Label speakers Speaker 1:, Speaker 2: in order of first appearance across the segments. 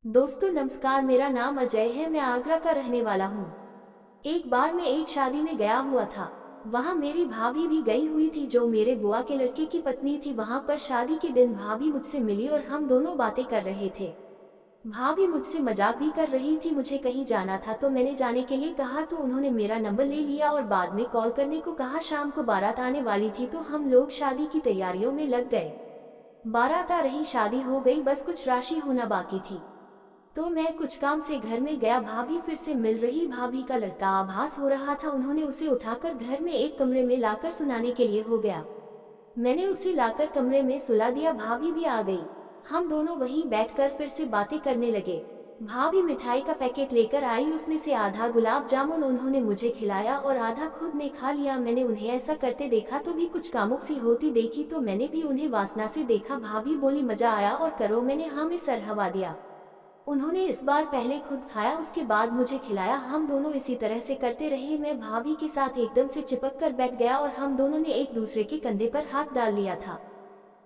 Speaker 1: दोस्तों नमस्कार, मेरा नाम अजय है। मैं आगरा का रहने वाला हूँ। एक बार मैं एक शादी में गया हुआ था। वहाँ मेरी भाभी भी गई हुई थी जो मेरे बुआ के लड़के की पत्नी थी। वहाँ पर शादी के दिन भाभी मुझसे मिली और हम दोनों बातें कर रहे थे। भाभी मुझसे मजाक भी कर रही थी। मुझे कहीं जाना था तो मैंने जाने के लिए कहा तो उन्होंने मेरा नंबर ले लिया और बाद में कॉल करने को कहा। शाम को बारात आने वाली थी तो हम लोग शादी की तैयारियों में लग गए। बारात आ रही, शादी हो गई, बस कुछ राशि होना बाकी थी। तो मैं कुछ काम से घर में गया। भाभी फिर से मिल रही। भाभी का लड़का आभास हो रहा था। उन्होंने उसे उठाकर घर में एक कमरे में लाकर सुनाने के लिए हो गया। मैंने उसे लाकर कमरे में सुला दिया। भाभी भी आ गई। हम दोनों वहीं बैठकर फिर से बातें करने लगे। भाभी मिठाई का पैकेट लेकर आई। उसमें से आधा गुलाब जामुन उन्होंने मुझे खिलाया और आधा खुद ने खा लिया। मैंने उन्हें ऐसा करते देखा तो भी कुछ कामुक सी होती देखी तो मैंने भी उन्हें वासना से देखा। भाभी बोली मजा आया और करो। मैंने हाँ में सर हवा दिया। उन्होंने इस बार पहले खुद खाया, उसके बाद मुझे खिलाया। हम दोनों इसी तरह से करते रहे। मैं भाभी के साथ एकदम से चिपक कर बैठ गया और हम दोनों ने एक दूसरे के कंधे पर हाथ डाल लिया था।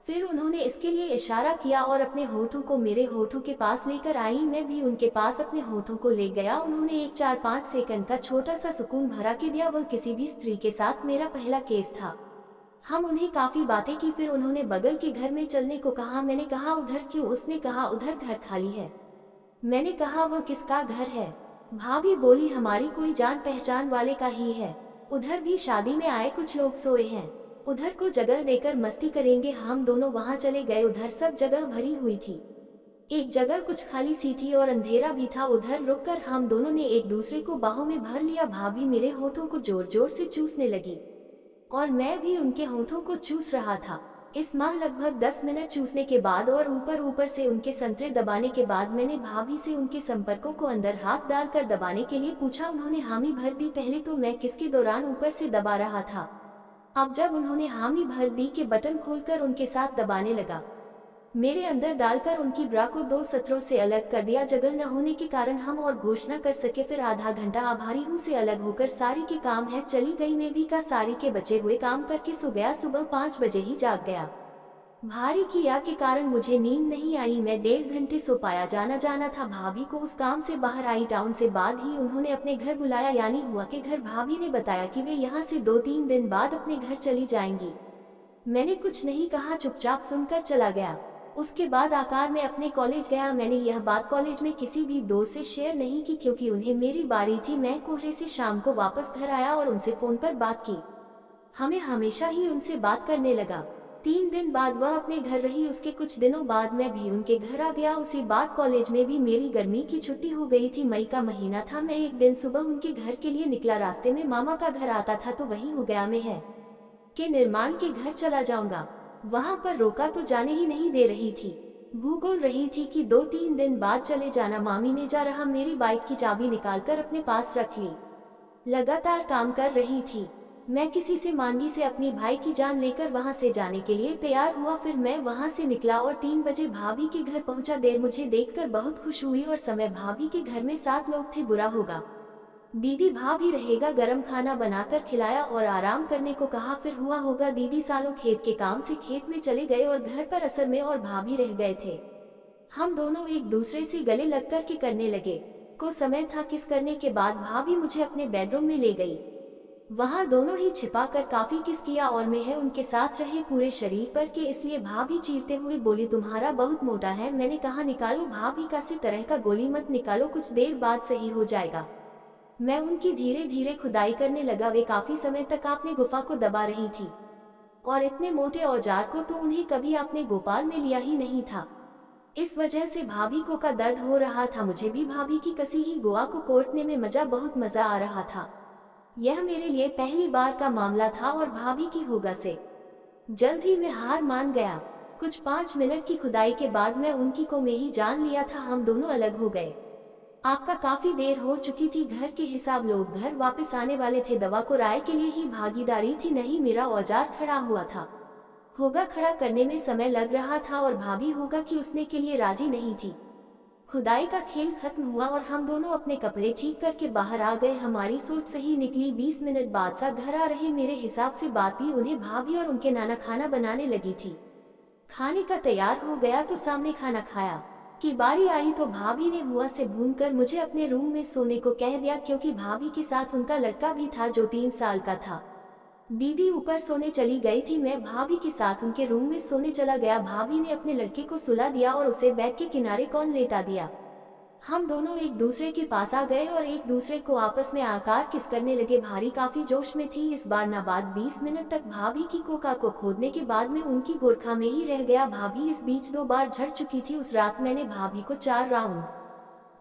Speaker 1: फिर उन्होंने इसके लिए इशारा किया और अपने होठों को मेरे होठों के पास लेकर आई। मैं भी उनके पास अपने होठों को ले गया। उन्होंने एक 4-5 सेकंड का छोटा सा सुकून भरा के दिया। वह किसी भी स्त्री के साथ मेरा पहला केस था। हम उन्हें काफी बातें की। फिर उन्होंने बगल के घर में चलने को कहा। मैंने कहा उधर क्यों? उसने कहा उधर घर खाली है। मैंने कहा वह किसका घर है? भाभी बोली हमारी कोई जान पहचान वाले का ही है। उधर भी शादी में आए कुछ लोग सोए हैं। उधर को जगह देकर मस्ती करेंगे। हम दोनों वहां चले गए। उधर सब जगह भरी हुई थी। एक जगह कुछ खाली सी थी और अंधेरा भी था। उधर रुककर हम दोनों ने एक दूसरे को बाहों में भर लिया। भाभी मेरे होठों को जोर जोर से चूसने लगी और मैं भी उनके होठों को चूस रहा था। इस माह लगभग 10 मिनट चूसने के बाद और ऊपर ऊपर से उनके संतरे दबाने के बाद मैंने भाभी से उनके संपर्कों को अंदर हाथ डालकर दबाने के लिए पूछा। उन्होंने हामी भर दी। पहले तो मैं किसके दौरान ऊपर से दबा रहा था। अब जब उन्होंने हामी भर दी के बटन खोलकर उनके साथ दबाने लगा, मेरे अंदर डालकर उनकी ब्रा को 2 सत्रों से अलग कर दिया। जगह न होने के कारण हम और घोषणा कर सके। फिर आधा घंटा आभारी हूँ से अलग होकर सारी के काम है चली गई। मैं भी का सारी के बचे हुए काम करके सो गया। सुबह 5 बजे ही जाग गया। भारी किया के कारण मुझे नींद नहीं आई। मैं 1.5 घंटे सो पाया। जाना था। भाभी को उस काम से बाहर आई। टाउन से बाद ही उन्होंने अपने घर बुलाया, यानी हुआ के घर। भाभी ने बताया कि वे यहाँ से 2-3 दिन बाद अपने घर चली जाएंगी। मैंने कुछ नहीं कहा, चुपचाप सुनकर चला गया। उसके बाद आकार में अपने कॉलेज गया। मैंने यह बात कॉलेज में किसी भी दोस्त से शेयर नहीं की क्योंकि उन्हें मेरी बारी थी। मैं कोहरे से शाम को वापस घर आया और उनसे फोन पर बात की। हमें हमेशा ही उनसे बात करने लगा। 3 दिन बाद वह अपने घर रही। उसके कुछ दिनों बाद मैं भी उनके घर आ गया। उसी बाद कॉलेज में भी मेरी गर्मी की छुट्टी हो गई थी। मई का महीना था। मैं एक दिन सुबह उनके घर के लिए निकला। रास्ते में मामा का घर आता था तो वहीं हो गया में है के निर्माण के घर चला जाऊंगा। वहां पर रोका तो जाने ही नहीं दे रही थी। भूगोल रही थी कि 2-3 दिन बाद चले जाना। मामी ने जा रहा मेरी बाइक की चाबी निकालकर अपने पास रख ली। लगातार काम कर रही थी। मैं किसी से मांगी से अपनी भाई की जान लेकर वहां से जाने के लिए तैयार हुआ। फिर मैं वहां से निकला और 3 बजे भाभी के घर पहुंचा। देर मुझे देखकर बहुत खुश हुई और समय भाभी के घर में 7 लोग थे। बुरा होगा दीदी, भाभी रहेगा। गरम खाना बनाकर खिलाया और आराम करने को कहा। फिर हुआ होगा दीदी सालों खेत के काम से खेत में चले गए और घर पर असर में और भाभी रह गए थे। हम दोनों एक दूसरे से गले लगकर के करने लगे। को समय था। किस करने के बाद भाभी मुझे अपने बेडरूम में ले गई। वहां दोनों ही छिपा कर काफी किस किया और मैं है उनके साथ रहे पूरे शरीर पर के। इसलिए भाभी चीरते हुए बोली तुम्हारा बहुत मोटा है। मैंने कहा निकालो। भाभी का सी तरह का गोली मत निकालो, कुछ देर बाद सही हो जाएगा। मैं उनकी धीरे धीरे खुदाई करने लगा। वे काफी समय तक आपने गुफा को दबा रही थी और इतने मोटे औजार को तो उन्हें कभी आपने गोपाल में लिया ही नहीं था। इस वजह से भाभी को का दर्द हो रहा था। मुझे भी भाभी की कसी ही गोवा को कोटने में बहुत मजा आ रहा था। यह मेरे लिए पहली बार का मामला था और भाभी की होगा से जल्द ही मैं हार मान गया। कुछ 5 मिनट की खुदाई के बाद मैं उनकी को में ही जान लिया था। हम दोनों अलग हो गए। आपका काफी देर हो चुकी थी। घर के हिसाब लोग घर वापस आने वाले थे। दवा को राय के लिए ही भागीदारी थी, नहीं मेरा औजार खड़ा हुआ था। होगा खड़ा करने में समय लग रहा था और भाभी होगा कि उसने के लिए राजी नहीं थी। खुदाई का खेल खत्म हुआ और हम दोनों अपने कपड़े ठीक करके बाहर आ गए। हमारी सोच सही निकली। 20 मिनट बाद सा घर आ रहे मेरे हिसाब से बात भी उन्हें भाभी और उनके नाना खाना बनाने लगी थी। खाने का तैयार हो गया तो सामने खाना खाया। की बारी आई तो भाभी ने हुआ से भूनकर मुझे अपने रूम में सोने को कह दिया, क्योंकि भाभी के साथ उनका लड़का भी था जो 3 साल का था। दीदी ऊपर सोने चली गई थी, मैं भाभी के साथ उनके रूम में सोने चला गया। भाभी ने अपने लड़के को सुला दिया और उसे बेड के किनारे कौन लेटा दिया। हम दोनों एक दूसरे के पास आ गए और एक दूसरे को आपस में आकार किस करने लगे। भारी काफी जोश में थी। इस बार ना बात 20 मिनट तक भाभी की कोका को खोदने के बाद में उनकी गोरखा में ही रह गया। भाभी इस बीच 2 बार झड़ चुकी थी। उस रात मैंने भाभी को 4 राउंड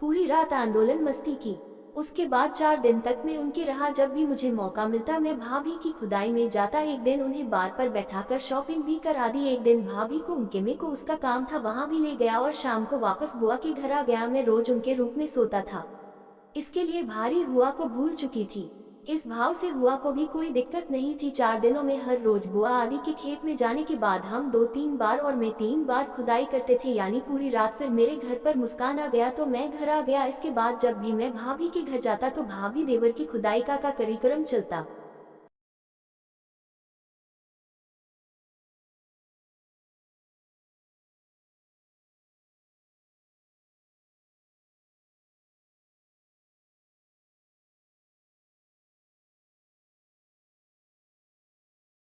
Speaker 1: पूरी रात आंदोलन मस्ती की। उसके बाद 4 दिन तक मैं उनके रहा। जब भी मुझे मौका मिलता मैं भाभी की खुदाई में जाता। एक दिन उन्हें बार पर बैठाकर शॉपिंग भी करा दी। एक दिन भाभी को उनके में को उसका काम था वहां भी ले गया और शाम को वापस बुआ के घर आ गया। मैं रोज उनके रूप में सोता था। इसके लिए भारी हुआ को भूल चुकी थी। इस भाव से हुआ को भी कोई दिक्कत नहीं थी। 4 दिनों में हर रोज बुआ आदि के खेत में जाने के बाद हम 2-3 बार और मैं 3 बार खुदाई करते थे, यानी पूरी रात। फिर मेरे घर पर मुस्कान आ गया तो मैं घर आ गया। इसके बाद जब भी मैं भाभी के घर जाता तो भाभी देवर की खुदाई का कार्यक्रम चलता।